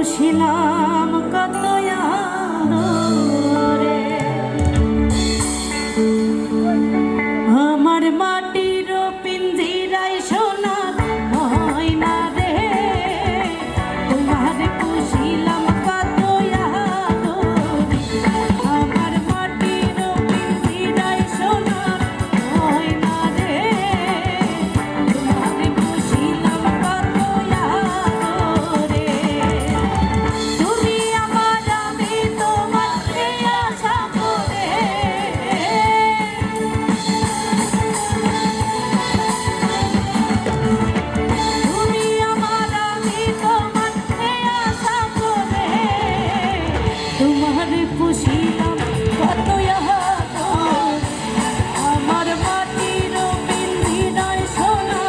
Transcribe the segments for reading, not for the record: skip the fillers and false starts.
পুষিলাম কত আদরে আমার মাটির পিঞ্জিরায় সোনা হয় না রে তোমার পুষিলাম কত আদরে আমার মাটির পিঞ্জিরায় সোনা হয় না রে তোমার পুষিলাম কত আদরে তুমি আমার আমি তোমার আশা করে তুমি আমার আমি তোমার আশা করে তোমার পুষিলাম কত আমার মাটির পিঞ্জিরায় সোনা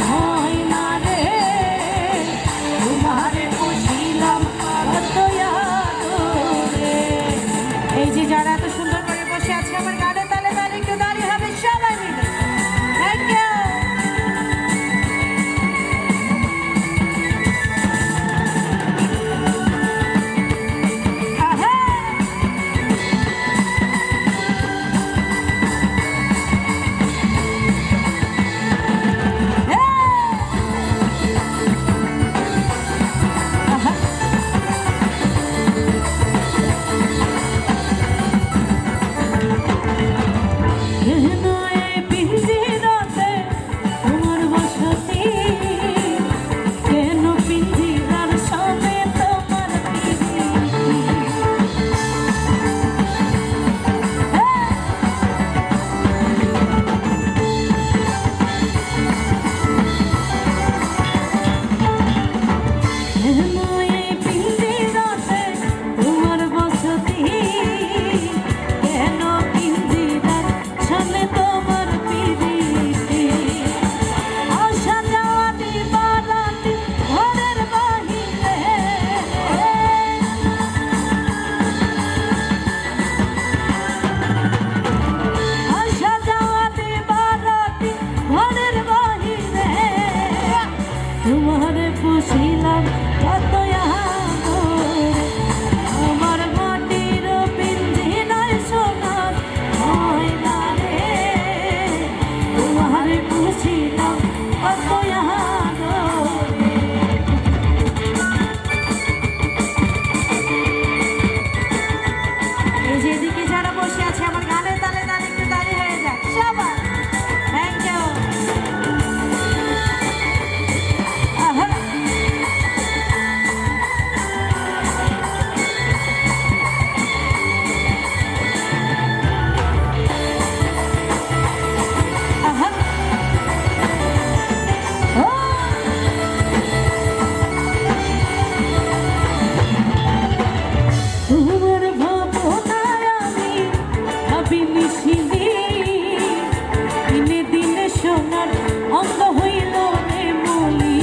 হয় না রে তোমার পুষিলাম কত আদরে। এই যে যারা এত সুন্দর করে বসে আছে আমার গানে তালে তালে একটু দাঁড়িয়ে হবে সবাই মিলে। Thank you. তোমার পুষিলাম কত আদরে আমার মাটির পিঞ্জিরায় সোনা হয় না রে তোমার পুষিলাম কত আদরে। এই যে এদিকে যারা বসে আছে আমার গানে তালে তালে একটু দাঁড়িয়ে হয়ে যায় সবাই। Thank you. তোমার ভাবনায় আমি ভাবি মিশিলি দিনে দিনে সোনার অঙ্গ হইল রে মলি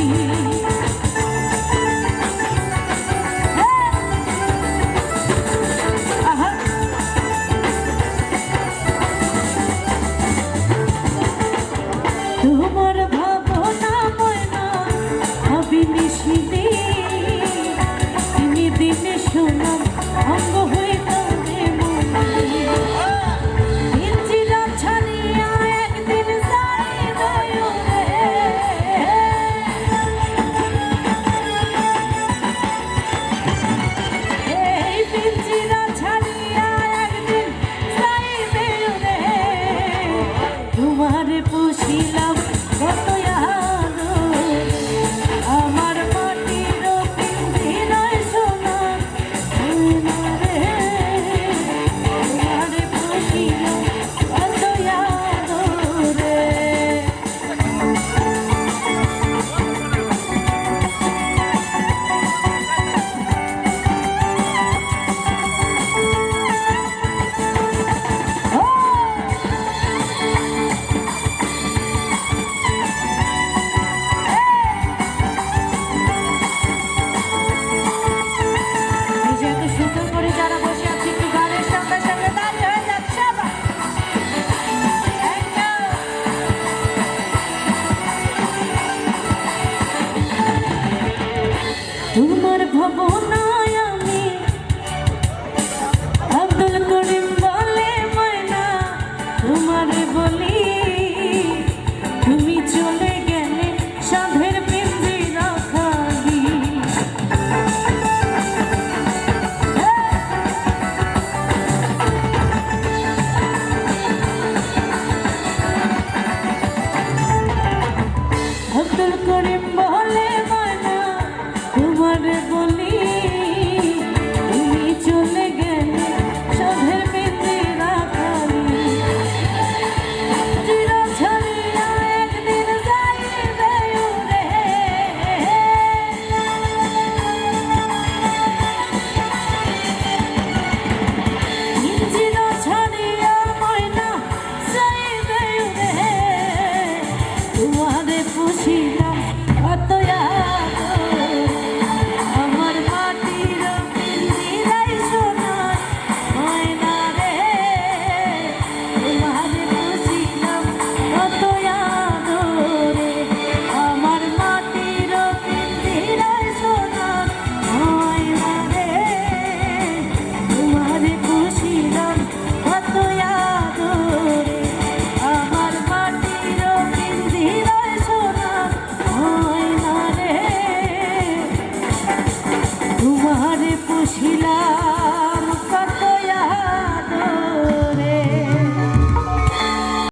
তোমার ভাবনা ময়না ভাবি মিশিলি দিনে দিনে সোনার অঙ্গ